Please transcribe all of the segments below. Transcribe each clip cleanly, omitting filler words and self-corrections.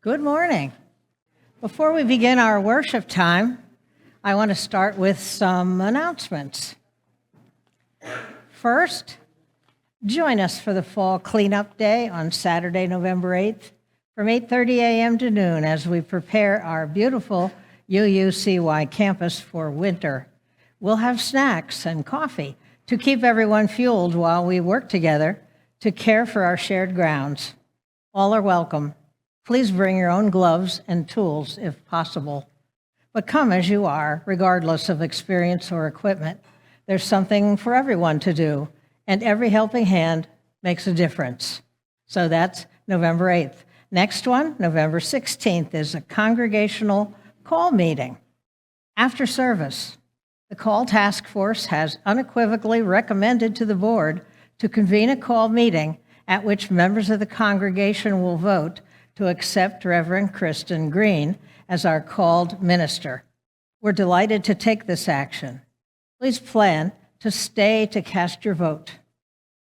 Good morning. Before we begin our worship time, I want to start with some announcements. First, join us for the Fall Cleanup Day on Saturday, November 8th from 8:30 a.m. to noon as we prepare our beautiful UUCY campus for winter. We'll have snacks and coffee to keep everyone fueled while we work together to care for our shared grounds. All are welcome. Please bring your own gloves and tools if possible. But come as you are, regardless of experience or equipment. There's something for everyone to do, and every helping hand makes a difference. So that's November 8th. Next one, November 16th, is a congregational call meeting. After service, the call task force has unequivocally recommended to the board to convene a call meeting at which members of the congregation will vote to accept Reverend Christin Green as our called minister. We're delighted to take this action. Please plan to stay to cast your vote.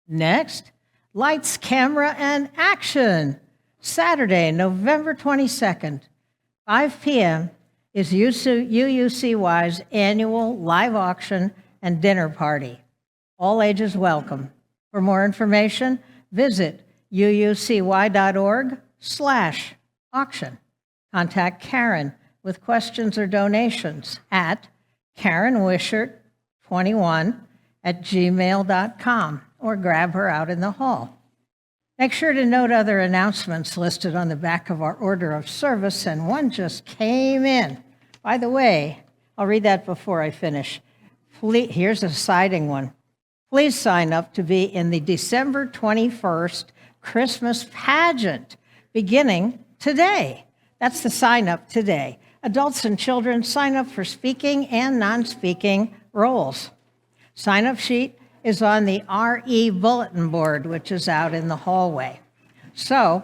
Next, lights, camera, and action. Saturday, November 22nd, 5 p.m. is UUCY's annual live auction and dinner party. All ages welcome. For more information, visit uucy.org/auction. Contact Karen with questions or donations at karenwishart21@gmail.com or grab her out in the hall. Make sure to note other announcements listed on the back of our order of service, and one just came in. By the way, I'll read that before I finish. Here's a siding one. Please sign up to be in the December 21st Christmas pageant beginning today. That's the sign up today. Adults and children sign up for speaking and non-speaking roles. Sign up sheet is on the RE bulletin board, which is out in the hallway. So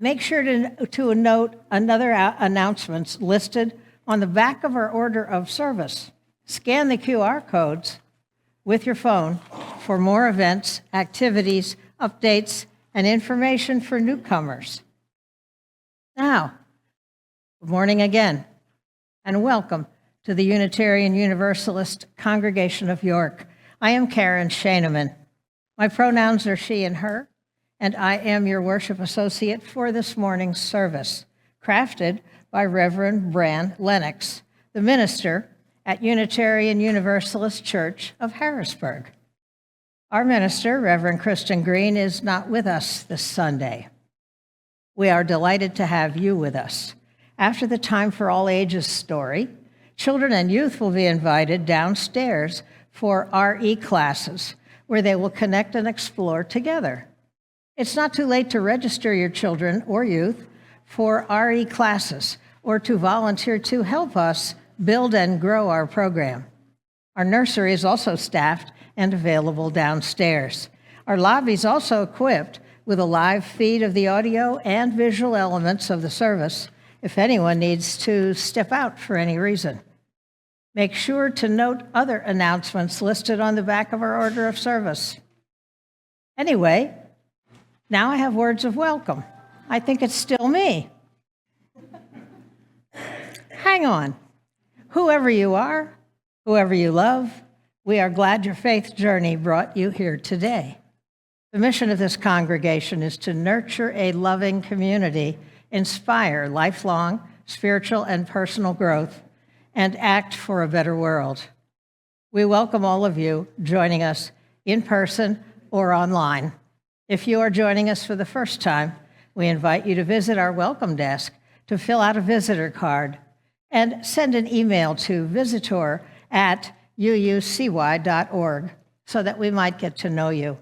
make sure to note another announcements listed on the back of our order of service. Scan the QR codes with your phone for more events, activities, updates, and information for newcomers. Now, good morning again, and welcome to the Unitarian Universalist Congregation of York. I am Karen Schaineman. My pronouns are she and her, and I am your worship associate for this morning's service, crafted by Reverend Bran Lennox, the minister at Unitarian Universalist Church of Harrisburg. Our minister, Reverend Christin Green, is not with us this Sunday. We are delighted to have you with us. After the Time for All Ages story, children and youth will be invited downstairs for RE classes, where they will connect and explore together. It's not too late to register your children or youth for RE classes or to volunteer to help us build and grow our program. Our nursery is also staffed and available downstairs. Our lobby is also equipped with a live feed of the audio and visual elements of the service if anyone needs to step out for any reason. Make sure to note other announcements listed on the back of our order of service. Anyway, now I have words of welcome. I think it's still me. Hang on. Whoever you are, whoever you love, we are glad your faith journey brought you here today. The mission of this congregation is to nurture a loving community, inspire lifelong spiritual and personal growth, and act for a better world. We welcome all of you joining us in person or online. If you are joining us for the first time, we invite you to visit our welcome desk to fill out a visitor card and send an email to visitor@uucy.org so that we might get to know you.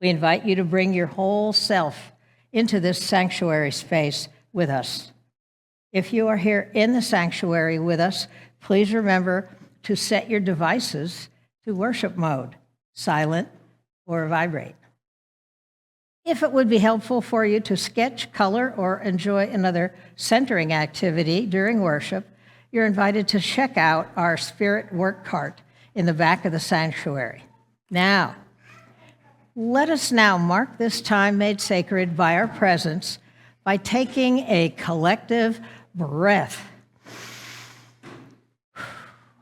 We invite you to bring your whole self into this sanctuary space with us. If you are here in the sanctuary with us, please remember to set your devices to worship mode, silent or vibrate. If it would be helpful for you to sketch, color, or enjoy another centering activity during worship, you're invited to check out our Spirit Work Cart in the back of the sanctuary. Now, Let us now mark this time made sacred by our presence by taking a collective breath.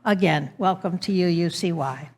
Again, welcome to UUCY.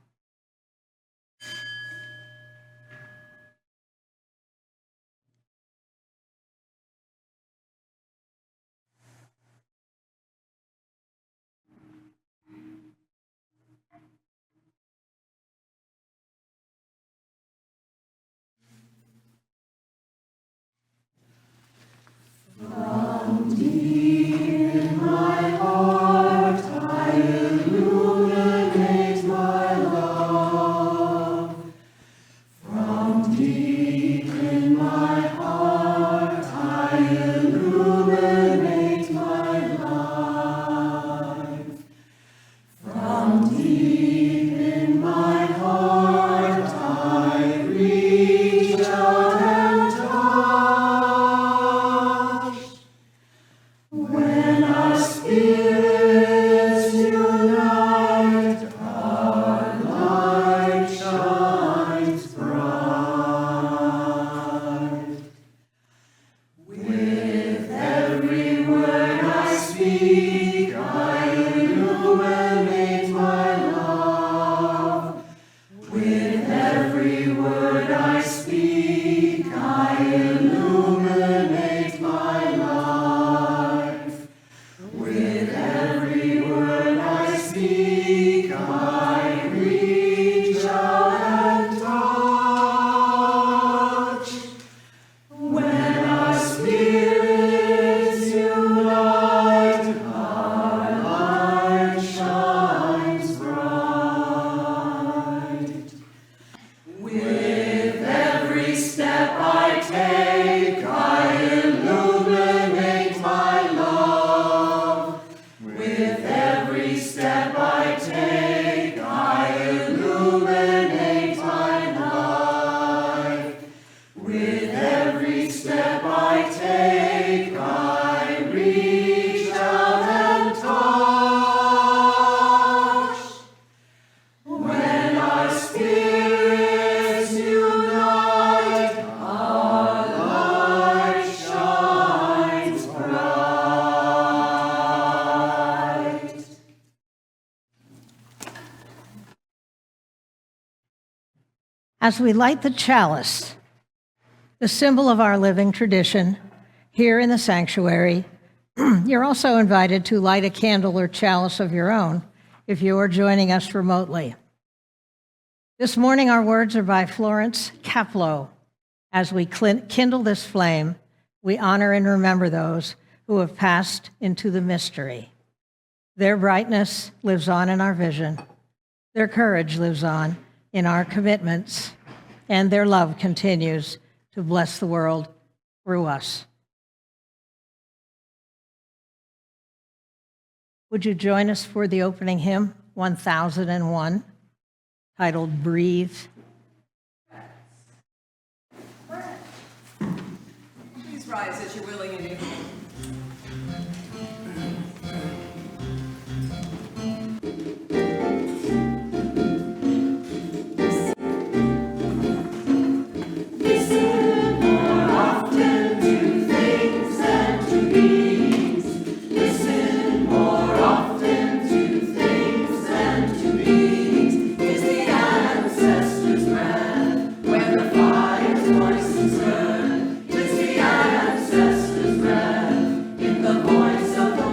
From deep in my heart, I illuminate my love. From deep in my heart, I illuminate my life. From deep in my heart, I reach out and touch. When our spirits unite, our light shines bright. With every word I speak, I illuminate my love. With every word I speak, I illuminate my life. With every word I speak, I reach out and touch. When our spirits unite, our light shines bright. With every step I take, I illuminate my love. With every step I take, I illuminate my life. With every step I take, I reach out and touch. When our spirits unite, our light shines bright. As we light the chalice, the symbol of our living tradition, here in the sanctuary, you're also invited to light a candle or chalice of your own if you are joining us remotely. This morning, our words are by Florence Kaplow. As we kindle this flame, we honor and remember those who have passed into the mystery. Their brightness lives on in our vision. Their courage lives on in our commitments, and their love continues to bless the world through us. Would you join us for the opening hymn, 1001, titled Breathe? Please rise as you're willing and able. Voice of the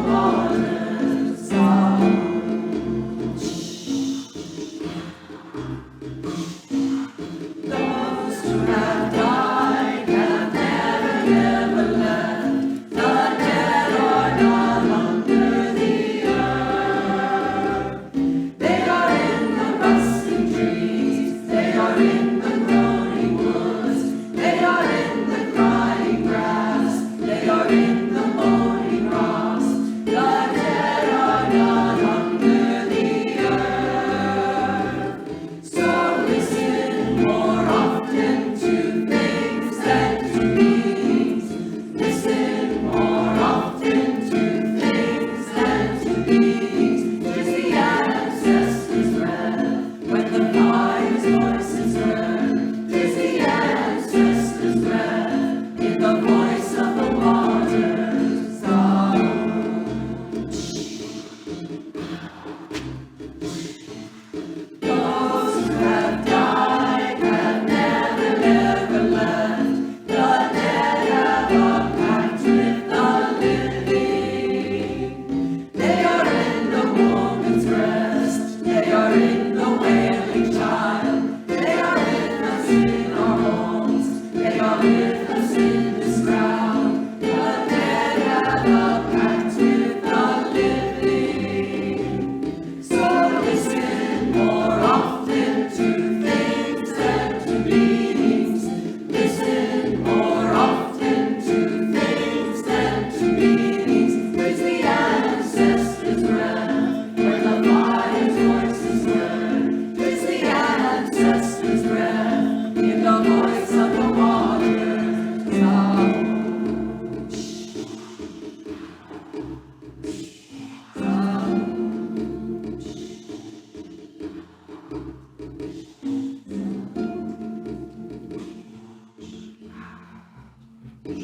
I'd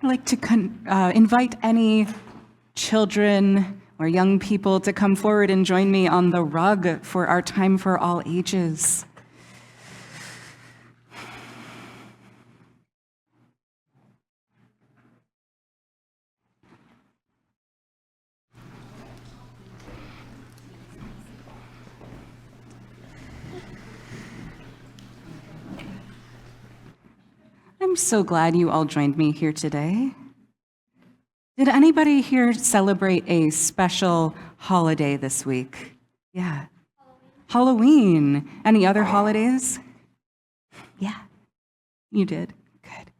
like to invite any children or young people to come forward and join me on the rug for our time for all ages. I'm so glad you all joined me here today. Did anybody here celebrate a special holiday this week? Yeah. Halloween. Any other holidays? Yeah, you did. Good.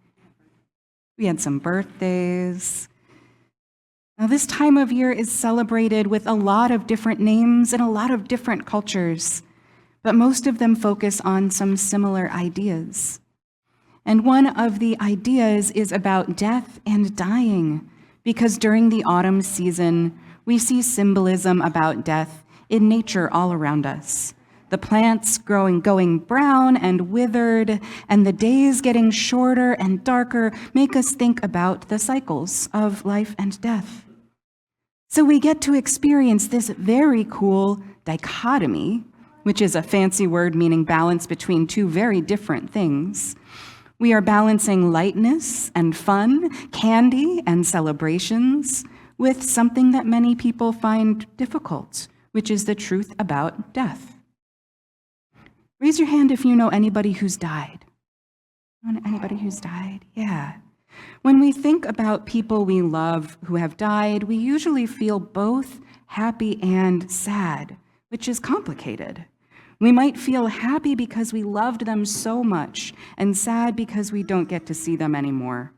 We had some birthdays. Now, this time of year is celebrated with a lot of different names and a lot of different cultures, but most of them focus on some similar ideas. And one of the ideas is about death and dying, because during the autumn season, we see symbolism about death in nature all around us. The plants going brown and withered, and the days getting shorter and darker make us think about the cycles of life and death. So we get to experience this very cool dichotomy, which is a fancy word meaning balance between two very different things. We are balancing lightness and fun, candy and celebrations, with something that many people find difficult, which is the truth about death. Raise your hand if you know anybody who's died. Anybody who's died? Yeah. When we think about people we love who have died, we usually feel both happy and sad, which is complicated. We might feel happy because we loved them so much, and sad because we don't get to see them anymore.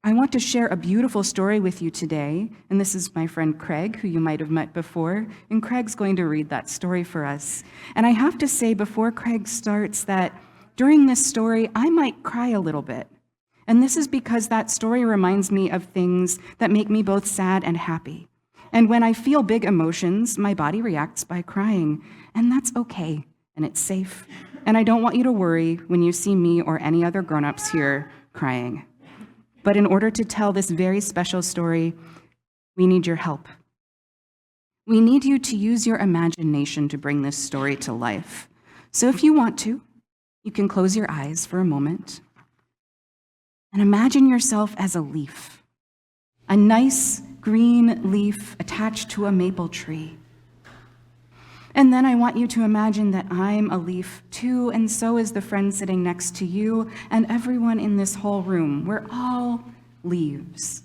I want to share a beautiful story with you today, and this is my friend Craig, who you might have met before, and Craig's going to read that story for us. And I have to say before Craig starts that during this story, I might cry a little bit. And this is because that story reminds me of things that make me both sad and happy. And when I feel big emotions, my body reacts by crying, and that's okay, and it's safe. And I don't want you to worry when you see me or any other grown-ups here crying. But in order to tell this very special story, we need your help. We need you to use your imagination to bring this story to life. So if you want to, you can close your eyes for a moment and imagine yourself as a leaf, a nice green leaf attached to a maple tree. And then I want you to imagine that I'm a leaf too, and so is the friend sitting next to you and everyone in this whole room. We're all leaves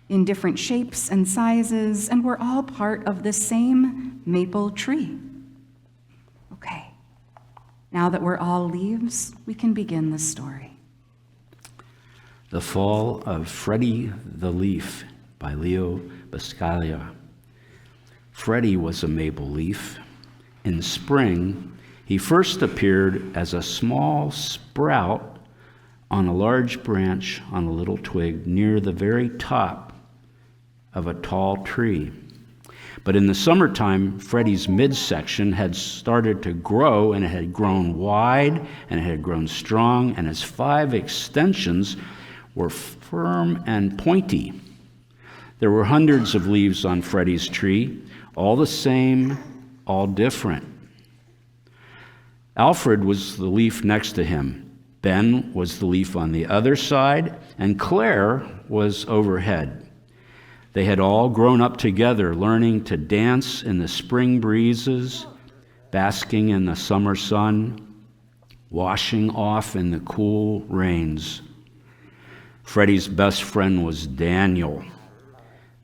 in different shapes and sizes, and we're all part of the same maple tree. Okay, now that we're all leaves, we can begin the story. The Fall of Freddie the Leaf by Leo Buscaglia. Freddie was a maple leaf. In spring, he first appeared as a small sprout on a large branch on a little twig near the very top of a tall tree. But in the summertime, Freddie's midsection had started to grow, and it had grown wide, and it had grown strong, and its 5 extensions were firm and pointy. There were hundreds of leaves on Freddie's tree, all the same, all different. Alfred was the leaf next to him. Ben was the leaf on the other side, and Claire was overhead. They had all grown up together, learning to dance in the spring breezes, basking in the summer sun, washing off in the cool rains. Freddie's best friend was Daniel.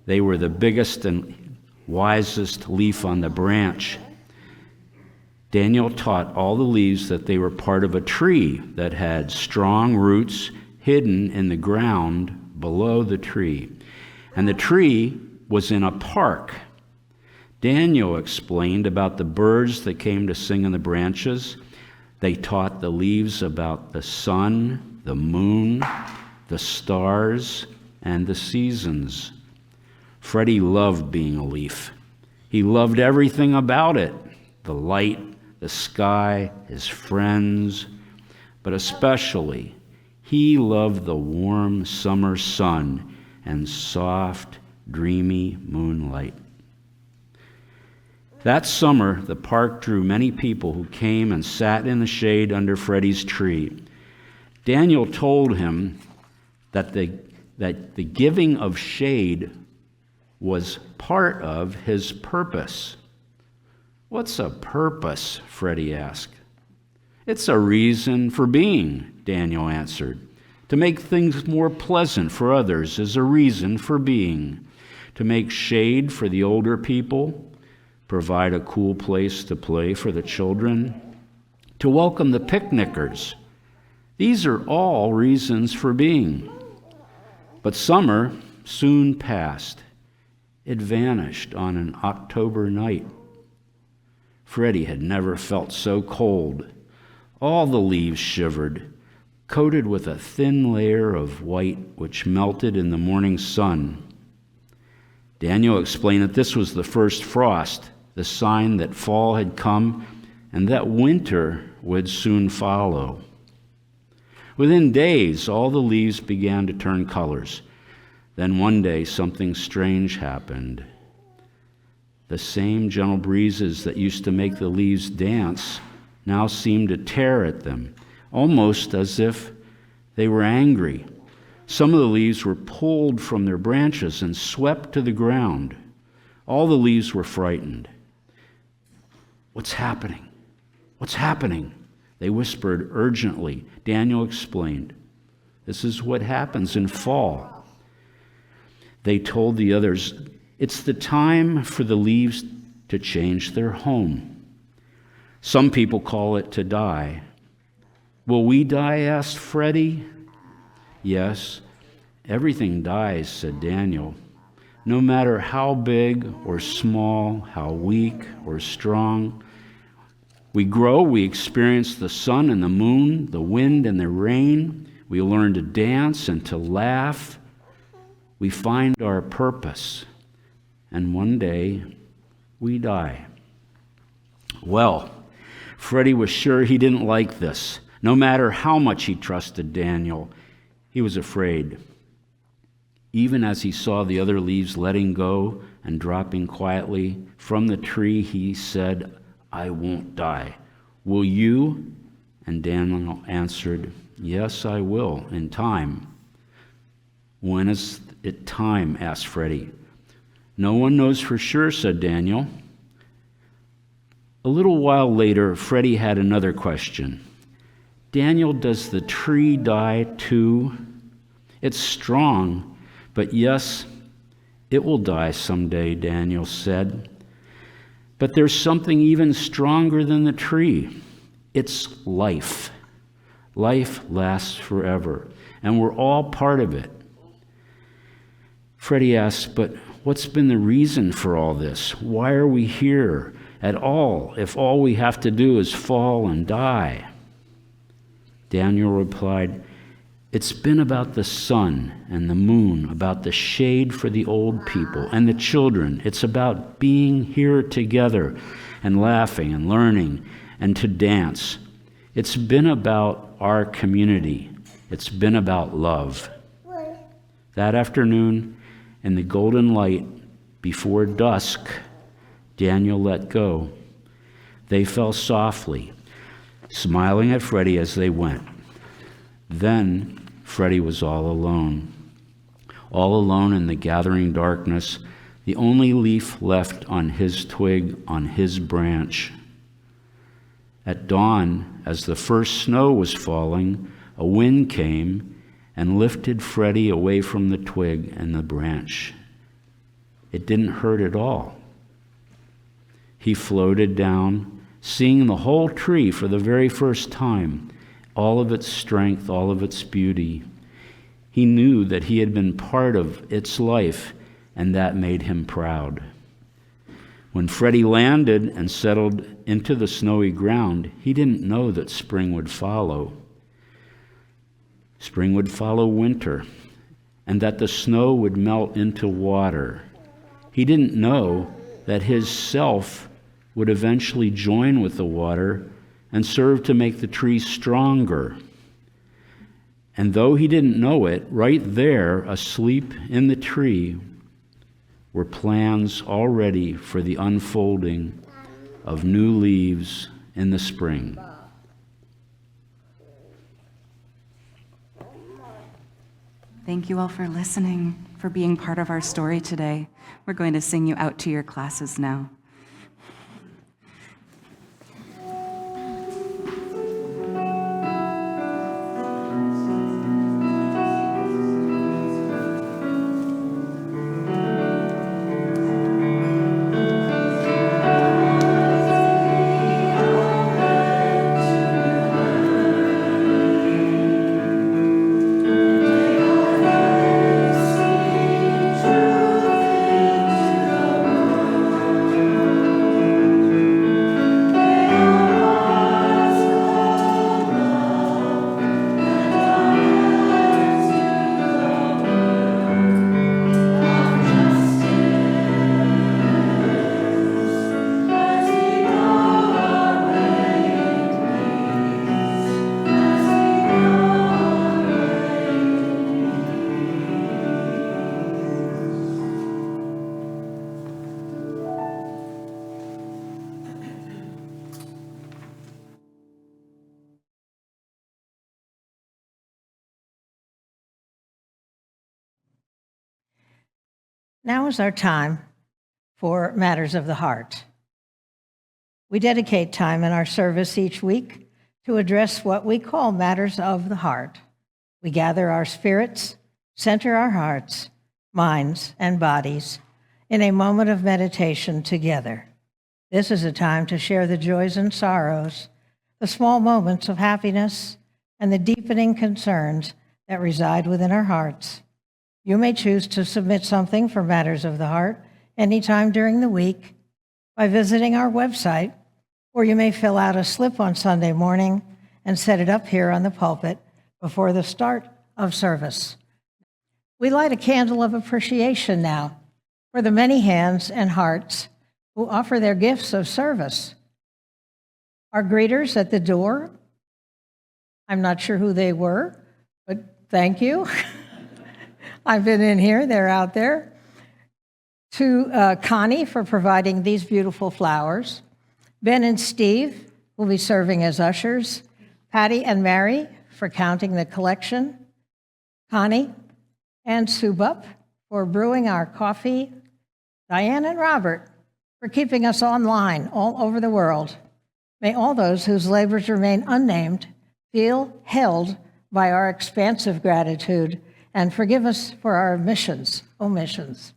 They were the biggest and wisest leaf on the branch. Daniel taught all the leaves that they were part of a tree that had strong roots hidden in the ground below the tree. And the tree was in a park. Daniel explained about the birds that came to sing in the branches. They taught the leaves about the sun, the moon, the stars, and the seasons. Freddie loved being a leaf. He loved everything about it, the light, the sky, his friends, but especially he loved the warm summer sun and soft, dreamy moonlight. That summer, the park drew many people who came and sat in the shade under Freddie's tree. Daniel told him that the giving of shade was part of his purpose. What's a purpose? Freddie asked. It's a reason for being, Daniel answered. To make things more pleasant for others is a reason for being. To make shade for the older people, provide a cool place to play for the children, to welcome the picnickers. These are all reasons for being. But summer soon passed. It vanished on an October night. Freddie had never felt so cold. All the leaves shivered, coated with a thin layer of white which melted in the morning sun. Daniel explained that this was the first frost, the sign that fall had come and that winter would soon follow. Within days, all the leaves began to turn colors. Then one day, something strange happened. The same gentle breezes that used to make the leaves dance now seemed to tear at them, almost as if they were angry. Some of the leaves were pulled from their branches and swept to the ground. All the leaves were frightened. What's happening? What's happening? They whispered urgently. Daniel explained. This is what happens in fall. They told the others, it's the time for the leaves to change their home. Some people call it to die. Will we die? Asked Freddie. Yes, everything dies, said Daniel. No matter how big or small, how weak or strong. We grow, we experience the sun and the moon, the wind and the rain. We learn to dance and to laugh. We find our purpose. And one day, we die. Well, Freddie was sure he didn't like this. No matter how much he trusted Daniel, he was afraid. Even as he saw the other leaves letting go and dropping quietly from the tree, he said, I won't die. Will you? And Daniel answered, yes, I will, in time. When is it time? Asked Freddie. No one knows for sure, said Daniel. A little while later, Freddie had another question. Daniel, does the tree die too? It's strong, but yes, it will die someday, Daniel said. But there's something even stronger than the tree. It's life. Life lasts forever, and we're all part of it. Freddie asked, but what's been the reason for all this? Why are we here at all if all we have to do is fall and die? Daniel replied, it's been about the sun and the moon, about the shade for the old people and the children. It's about being here together and laughing and learning and to dance. It's been about our community. It's been about love. That afternoon, in the golden light before dusk, Daniel let go. They fell softly, smiling at Freddie as they went. Then Freddie was all alone in the gathering darkness, the only leaf left on his twig, on his branch. At dawn, as the first snow was falling, a wind came and lifted Freddie away from the twig and the branch. It didn't hurt at all. He floated down, seeing the whole tree for the very first time, all of its strength, all of its beauty. He knew that he had been part of its life, and that made him proud. When Freddie landed and settled into the snowy ground, he didn't know that spring would follow. Spring would follow winter, and that the snow would melt into water. He didn't know that his self would eventually join with the water and serve to make the tree stronger. And though he didn't know it, right there, asleep in the tree, were plans already for the unfolding of new leaves in the spring. Thank you all for listening, for being part of our story today. We're going to sing you out to your classes now. Now is our time for matters of the heart. We dedicate time in our service each week to address what we call matters of the heart. We gather our spirits, center our hearts, minds, and bodies in a moment of meditation together. This is a time to share the joys and sorrows, the small moments of happiness, and the deepening concerns that reside within our hearts. You may choose to submit something for matters of the heart anytime during the week by visiting our website, or you may fill out a slip on Sunday morning and set it up here on the pulpit before the start of service. We light a candle of appreciation now for the many hands and hearts who offer their gifts of service. Our greeters at the door, I'm not sure who they were, but thank you. I've been in here, they're out there. To Connie for providing these beautiful flowers. Ben and Steve will be serving as ushers. Patty and Mary for counting the collection. Connie and Subup for brewing our coffee. Diane and Robert for keeping us online all over the world. May all those whose labors remain unnamed feel held by our expansive gratitude and forgive us for our omissions.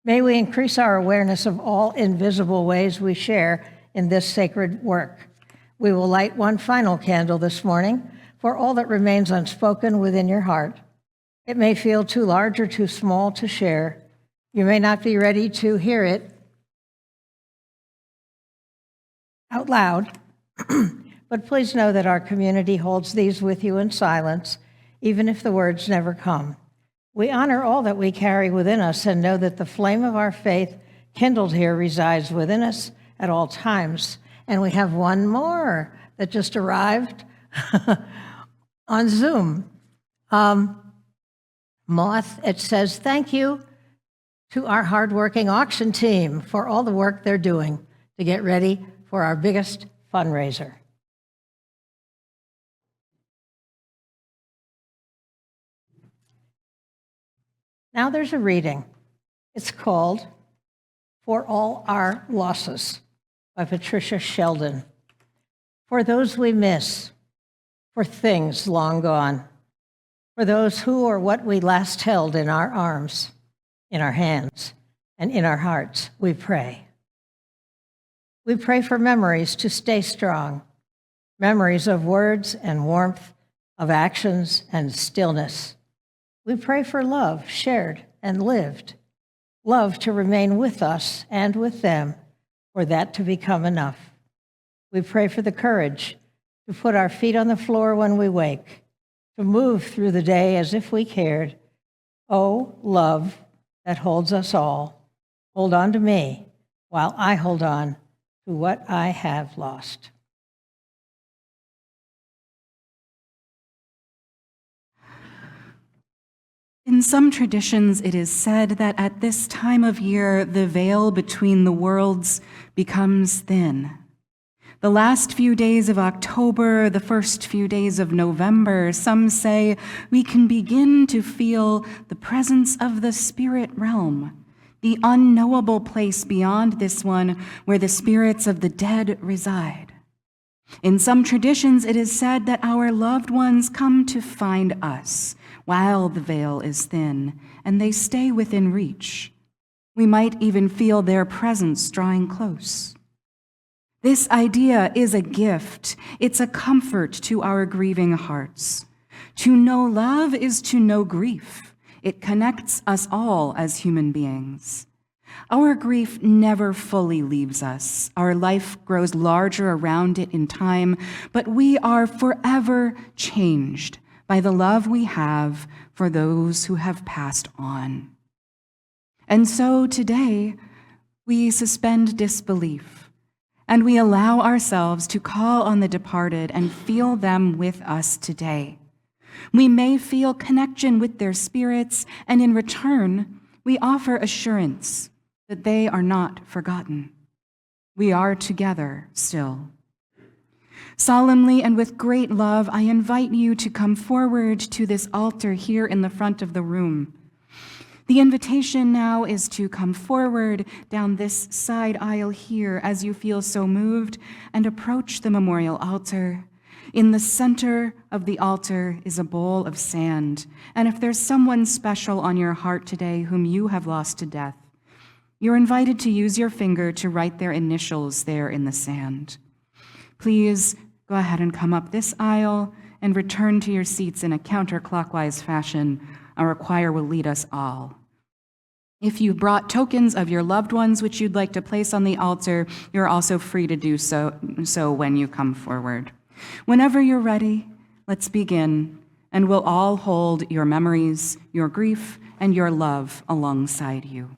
May we increase our awareness of all invisible ways we share in this sacred work. We will light one final candle this morning for all that remains unspoken within your heart. It may feel too large or too small to share. You may not be ready to hear it out loud, but please know that our community holds these with you in silence, even if the words never come. We honor all that we carry within us and know that the flame of our faith kindled here resides within us at all times. And we have one more that just arrived on Zoom. Moth, it says, thank you to our hardworking auction team for all the work they're doing to get ready for our biggest fundraiser. Now there's a reading. It's called For All Our Losses by Patricia Sheldon. For those we miss, for things long gone, for those who or what we last held in our arms, in our hands, and in our hearts, we pray. We pray for memories to stay strong, memories of words and warmth, of actions and stillness. We pray for love shared and lived, love to remain with us and with them, for that to become enough. We pray for the courage to put our feet on the floor when we wake, to move through the day as if we cared. Oh, love that holds us all, hold on to me while I hold on to what I have lost. In some traditions, it is said that at this time of year, the veil between the worlds becomes thin. The last few days of October, the first few days of November, some say we can begin to feel the presence of the spirit realm, the unknowable place beyond this one where the spirits of the dead reside. In some traditions, it is said that our loved ones come to find us while the veil is thin, and they stay within reach. We might even feel their presence drawing close. This idea is a gift. It's a comfort to our grieving hearts. To know love is to know grief. It connects us all as human beings. Our grief never fully leaves us. Our life grows larger around it in time, but we are forever changed by the love we have for those who have passed on. And so today, we suspend disbelief, and we allow ourselves to call on the departed and feel them with us today. We may feel connection with their spirits, and in return, we offer assurance that they are not forgotten. We are together still. Solemnly and with great love, I invite you to come forward to this altar here in the front of the room. The invitation now is to come forward down this side aisle here as you feel so moved and approach the memorial altar. In the center of the altar is a bowl of sand, and if there's someone special on your heart today whom you have lost to death, you're invited to use your finger to write their initials there in the sand. Please go ahead and come up this aisle and return to your seats in a counterclockwise fashion. Our choir will lead us all. If you brought tokens of your loved ones which you'd like to place on the altar, you're also free to do so when you come forward. Whenever you're ready, let's begin, and we'll all hold your memories, your grief, and your love alongside you.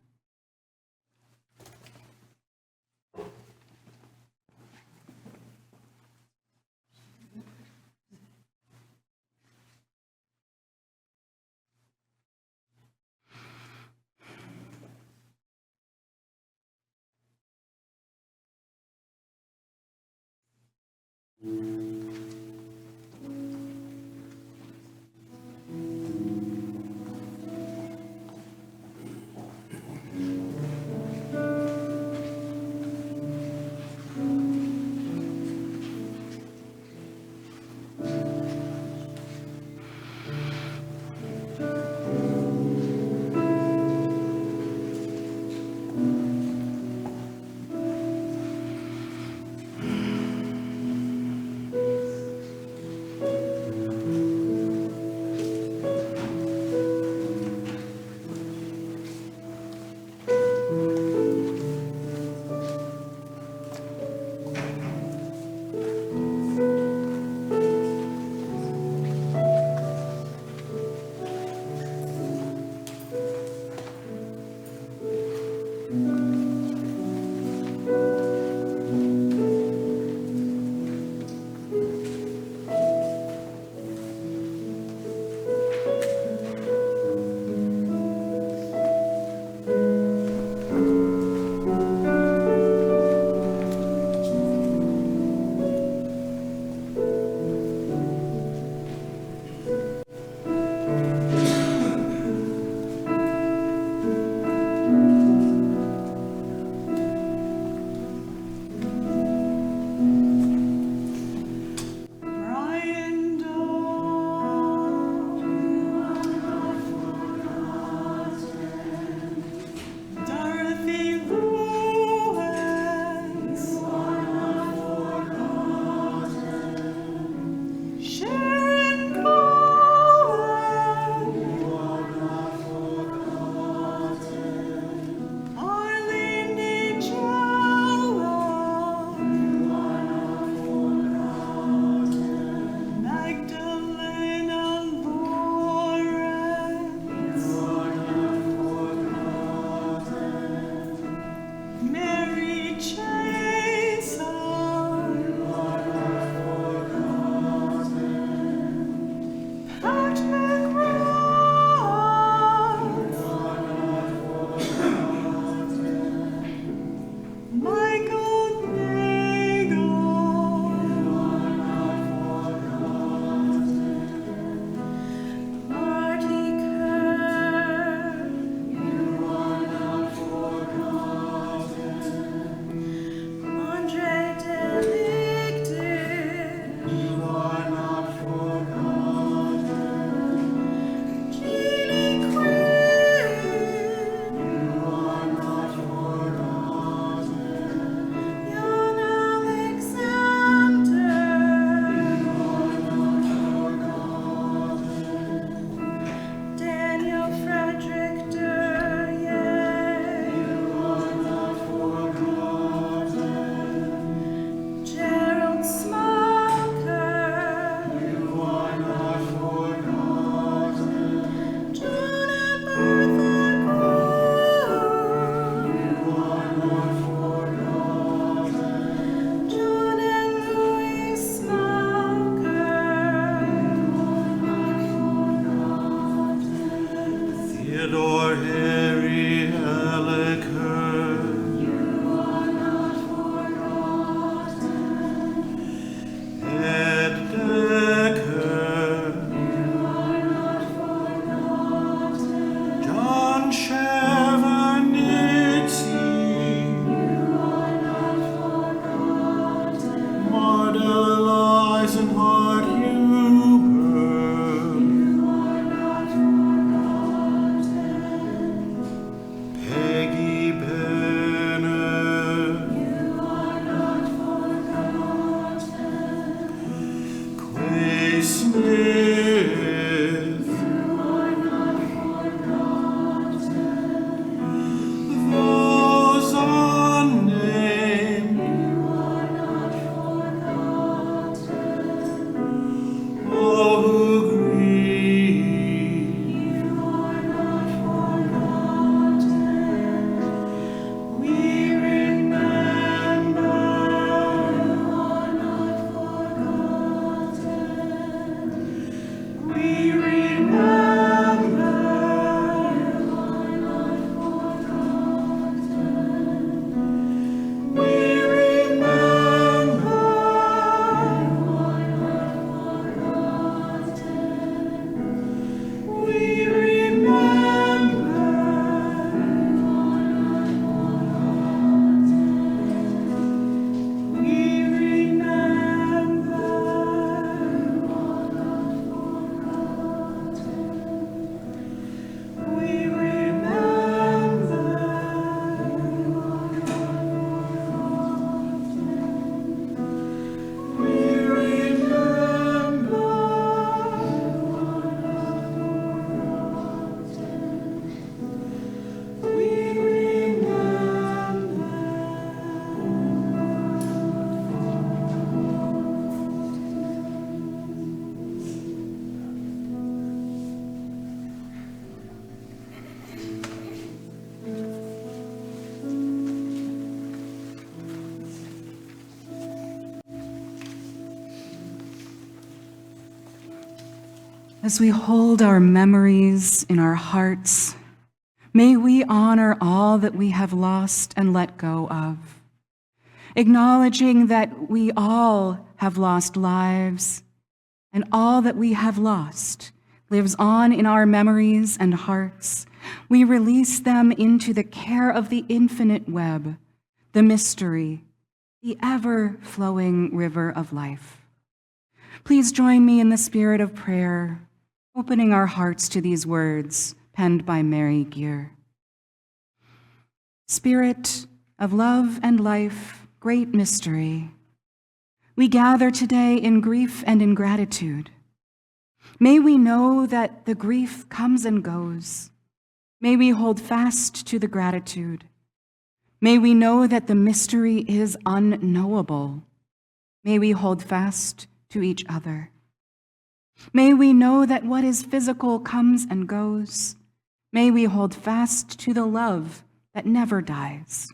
Smith. You are not forgotten. Those unnamed. You are not forgotten. All who grieve. You are not forgotten. We remember. You are not forgotten. We remember. You are not forgotten. We remember. You are not forgotten. We remember. We remember. We As we hold our memories in our hearts, may we honor all that we have lost and let go of, acknowledging that we all have lost lives, and all that we have lost lives on in our memories and hearts. We release them into the care of the infinite web, the mystery, the ever-flowing river of life. Please join me in the spirit of prayer, opening our hearts to these words penned by Mary Geer. Spirit of love and life, great mystery, we gather today in grief and in gratitude. May we know that the grief comes and goes. May we hold fast to the gratitude. May we know that the mystery is unknowable. May we hold fast to each other. May we know that what is physical comes and goes. May we hold fast to the love that never dies.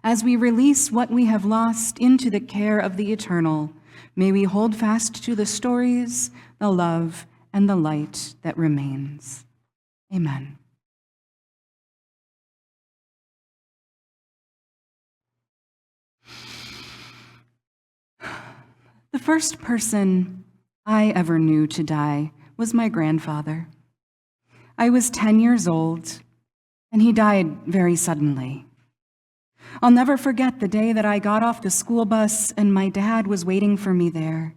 As we release what we have lost into the care of the eternal, may we hold fast to the stories, the love, and the light that remains. Amen. The first person I ever knew to die was my grandfather. I was 10 years old, and he died very suddenly. I'll never forget the day that I got off the school bus and my dad was waiting for me there.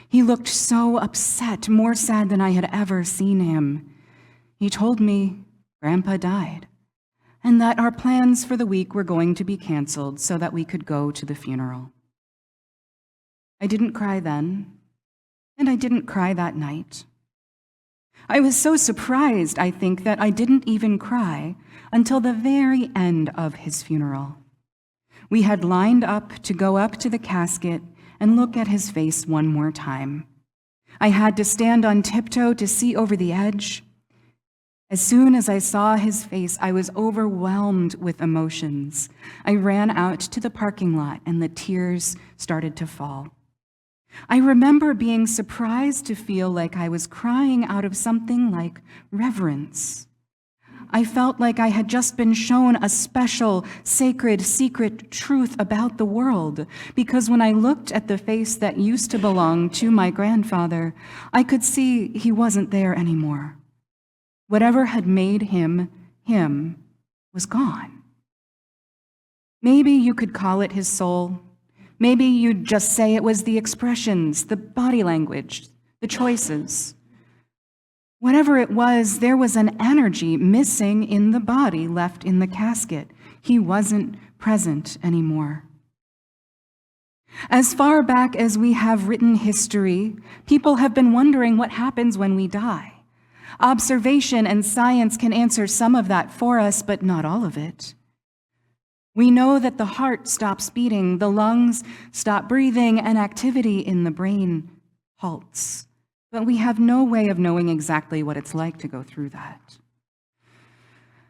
He looked so upset, more sad than I had ever seen him. He told me Grandpa died, and that our plans for the week were going to be canceled so that we could go to the funeral. I didn't cry then, and I didn't cry that night. I was so surprised, I think, that I didn't even cry until the very end of his funeral. We had lined up to go up to the casket and look at his face one more time. I had to stand on tiptoe to see over the edge. As soon as I saw his face, I was overwhelmed with emotions. I ran out to the parking lot and the tears started to fall. I remember being surprised to feel like I was crying out of something like reverence. I felt like I had just been shown a special, sacred, secret truth about the world, because when I looked at the face that used to belong to my grandfather, I could see he wasn't there anymore. Whatever had made him, him, was gone. Maybe you could call it his soul. Maybe you'd just say it was the expressions, the body language, the choices. Whatever it was, there was an energy missing in the body left in the casket. He wasn't present anymore. As far back as we have written history, people have been wondering what happens when we die. Observation and science can answer some of that for us, but not all of it. We know that the heart stops beating, the lungs stop breathing, and activity in the brain halts. But we have no way of knowing exactly what it's like to go through that.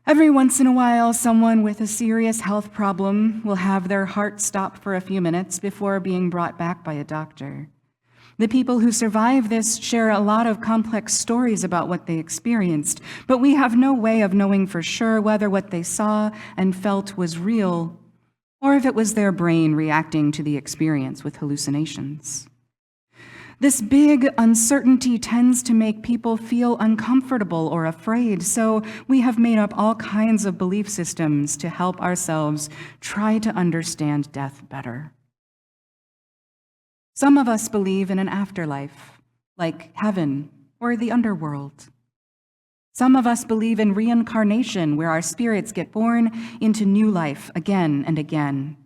Every once in a while, someone with a serious health problem will have their heart stop for a few minutes before being brought back by a doctor. The people who survive this share a lot of complex stories about what they experienced, but we have no way of knowing for sure whether what they saw and felt was real, or if it was their brain reacting to the experience with hallucinations. This big uncertainty tends to make people feel uncomfortable or afraid, so we have made up all kinds of belief systems to help ourselves try to understand death better. Some of us believe in an afterlife, like heaven or the underworld. Some of us believe in reincarnation, where our spirits get born into new life again and again.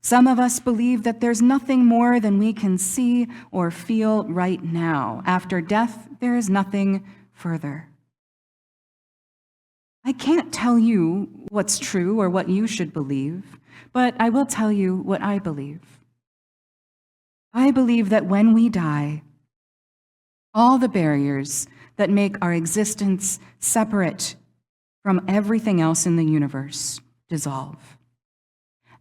Some of us believe that there's nothing more than we can see or feel right now. After death, there is nothing further. I can't tell you what's true or what you should believe, but I will tell you what I believe. I believe that when we die, all the barriers that make our existence separate from everything else in the universe dissolve.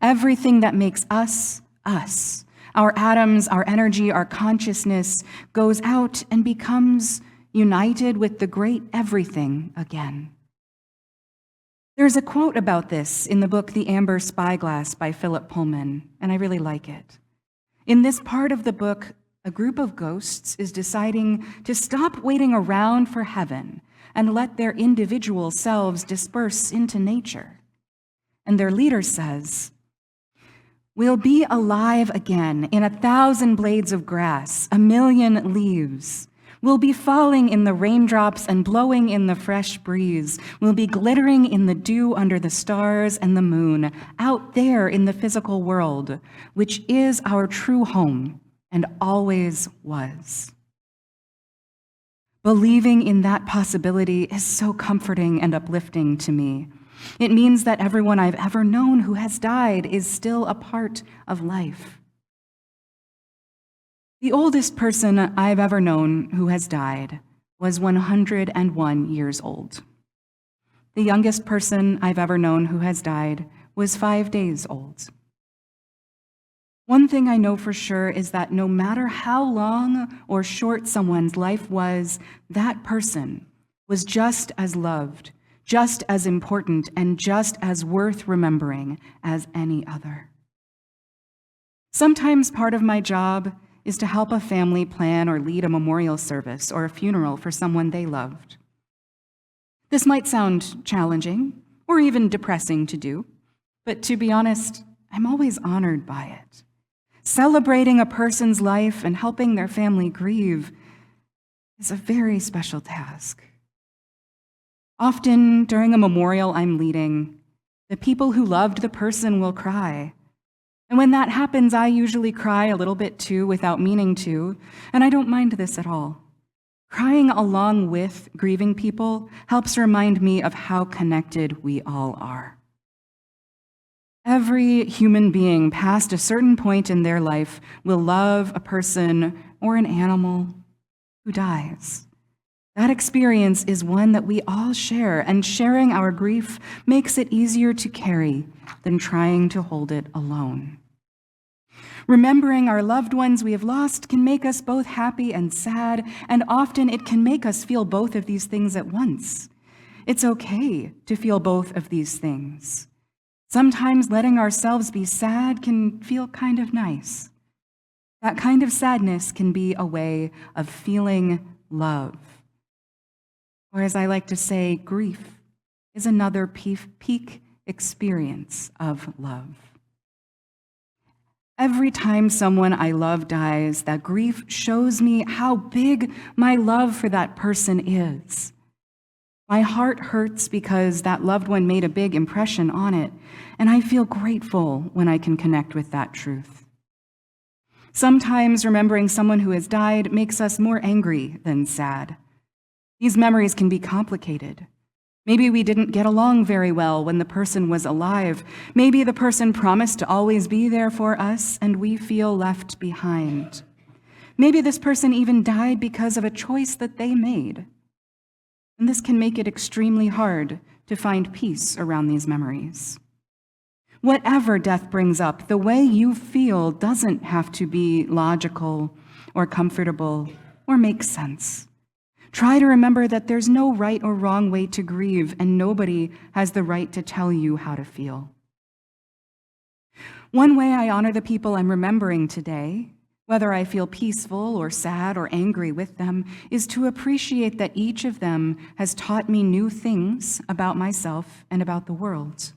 Everything that makes us, us, our atoms, our energy, our consciousness, goes out and becomes united with the great everything again. There's a quote about this in the book The Amber Spyglass by Philip Pullman, and I really like it. In this part of the book, a group of ghosts is deciding to stop waiting around for heaven and let their individual selves disperse into nature. And their leader says, "We'll be alive again in 1,000 blades of grass, 1,000,000 leaves. We'll be falling in the raindrops and blowing in the fresh breeze. We'll be glittering in the dew under the stars and the moon, out there in the physical world, which is our true home and always was." Believing in that possibility is so comforting and uplifting to me. It means that everyone I've ever known who has died is still a part of life. The oldest person I've ever known who has died was 101 years old. The youngest person I've ever known who has died was 5 days old. One thing I know for sure is that no matter how long or short someone's life was, that person was just as loved, just as important, and just as worth remembering as any other. Sometimes part of my job is to help a family plan or lead a memorial service or a funeral for someone they loved. This might sound challenging or even depressing to do, but to be honest, I'm always honored by it. Celebrating a person's life and helping their family grieve is a very special task. Often during a memorial I'm leading, the people who loved the person will cry. And when that happens, I usually cry a little bit too without meaning to, and I don't mind this at all. Crying along with grieving people helps remind me of how connected we all are. Every human being past a certain point in their life will love a person or an animal who dies. That experience is one that we all share, and sharing our grief makes it easier to carry than trying to hold it alone. Remembering our loved ones we have lost can make us both happy and sad, and often it can make us feel both of these things at once. It's okay to feel both of these things. Sometimes letting ourselves be sad can feel kind of nice. That kind of sadness can be a way of feeling love. Or as I like to say, grief is another peak experience of love. Every time someone I love dies, that grief shows me how big my love for that person is. My heart hurts because that loved one made a big impression on it, and I feel grateful when I can connect with that truth. Sometimes remembering someone who has died makes us more angry than sad. These memories can be complicated. Maybe we didn't get along very well when the person was alive. Maybe the person promised to always be there for us and we feel left behind. Maybe this person even died because of a choice that they made. And this can make it extremely hard to find peace around these memories. Whatever death brings up, the way you feel doesn't have to be logical or comfortable or make sense. Try to remember that there's no right or wrong way to grieve, and nobody has the right to tell you how to feel. One way I honor the people I'm remembering today, whether I feel peaceful or sad or angry with them, is to appreciate that each of them has taught me new things about myself and about the world.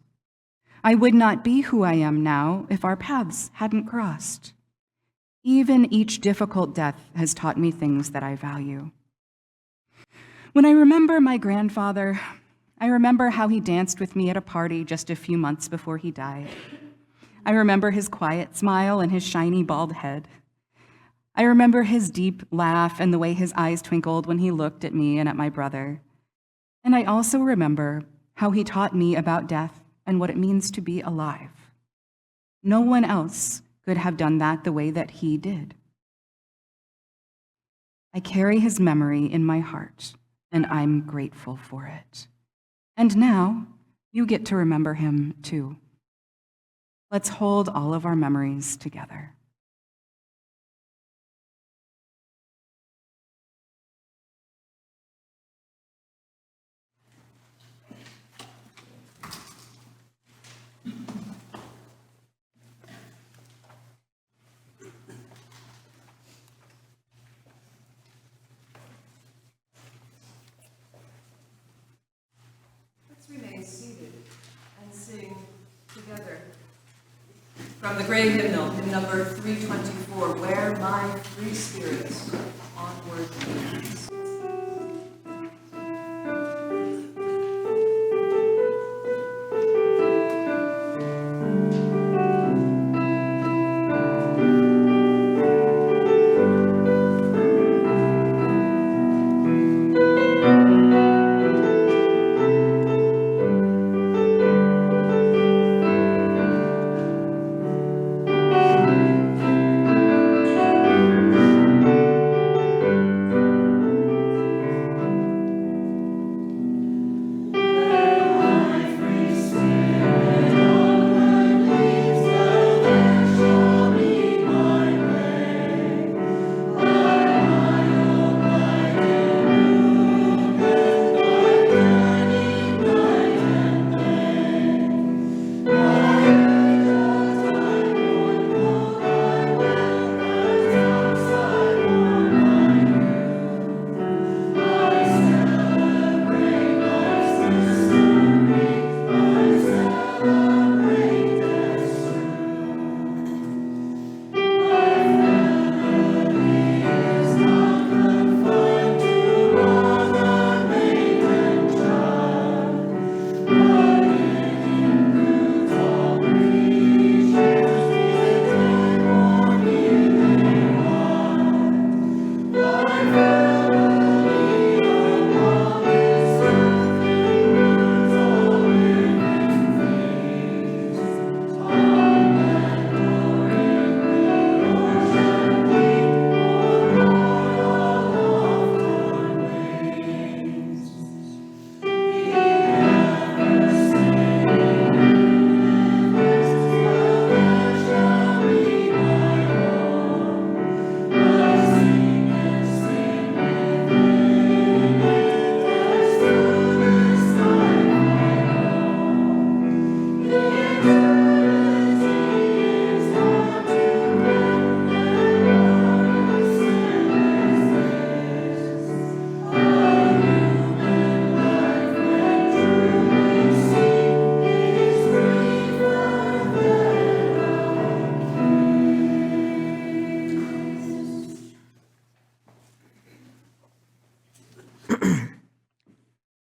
I would not be who I am now if our paths hadn't crossed. Even each difficult death has taught me things that I value. When I remember my grandfather, I remember how he danced with me at a party just a few months before he died. I remember his quiet smile and his shiny bald head. I remember his deep laugh and the way his eyes twinkled when he looked at me and at my brother. And I also remember how he taught me about death and what it means to be alive. No one else could have done that the way that he did. I carry his memory in my heart, and I'm grateful for it. And now, you get to remember him too. Let's hold all of our memories together. Remain seated and sing together from the great hymnal, hymn number 324, Where My Free Spirit Onward Leads.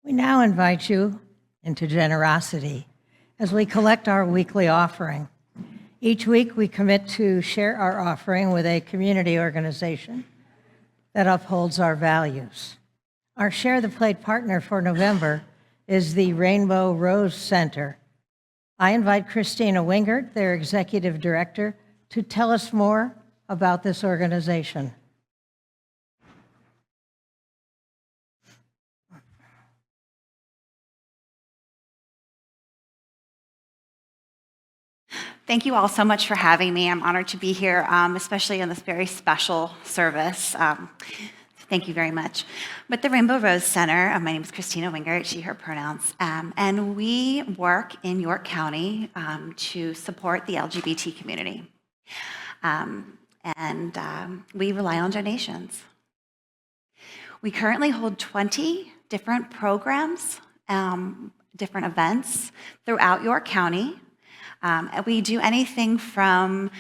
We now invite you into generosity as we collect our weekly offering. Each week, we commit to share our offering with a community organization that upholds our values. Our Share the Plate partner for November is the Rainbow Rose Center. I invite Christina Wingert, their executive director, to tell us more about this organization. Thank you all so much for having me. I'm honored to be here, especially in this very special service. Thank you very much. But the Rainbow Rose Center, my name is Christina Wingert, she, her pronouns, and we work in York County to support the LGBT community. We rely on donations. We currently hold 20 different programs, different events throughout York County. We do anything from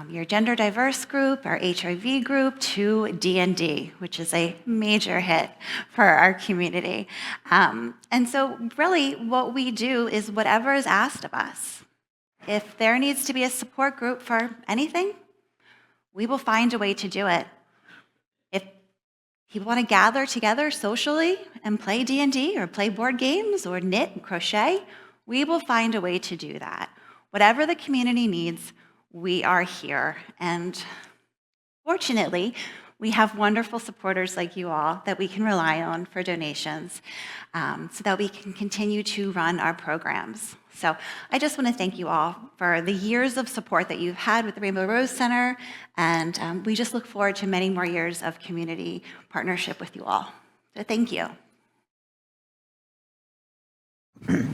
your gender diverse group, our HIV group, to D&D, which is a major hit for our community. And so really what we do is whatever is asked of us. If there needs to be a support group for anything, we will find a way to do it. If people want to gather together socially and play D&D or play board games or knit and crochet, we will find a way to do that. Whatever the community needs, we are here. And fortunately, we have wonderful supporters like you all that we can rely on for donations so that we can continue to run our programs. So I just want to thank you all for the years of support that you've had with the Rainbow Rose Center, and we just look forward to many more years of community partnership with you all. So thank you.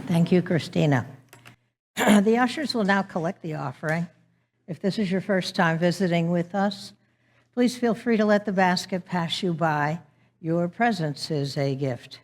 Thank you, Christina. The ushers will now collect the offering. If this is your first time visiting with us, please feel free to let the basket pass you by. Your presence is a gift.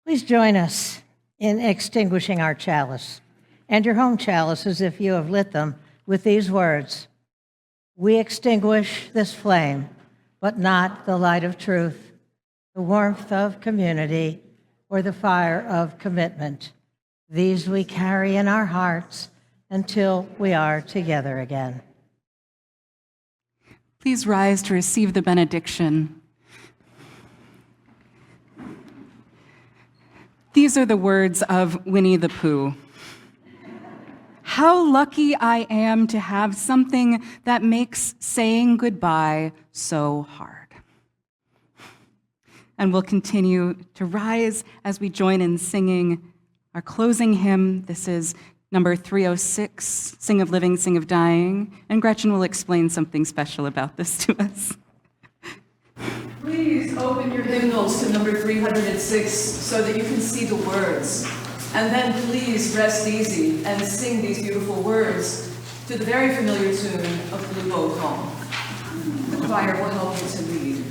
Please join us in extinguishing our chalice and your home chalices if you have lit them with these words. We extinguish this flame, but not the light of truth, the warmth of community, or the fire of commitment. These we carry in our hearts until we are together again. Please rise to receive the benediction. These are the words of Winnie the Pooh. How lucky I am to have something that makes saying goodbye so hard. And we'll continue to rise as we join in singing our closing hymn. This is number 306, Sing of Living, Sing of Dying. And Gretchen will explain something special about this to us. Please open your hymnals to number 306 so that you can see the words. And then please rest easy and sing these beautiful words to the very familiar tune of Blue Boat Home. The choir will help you to lead.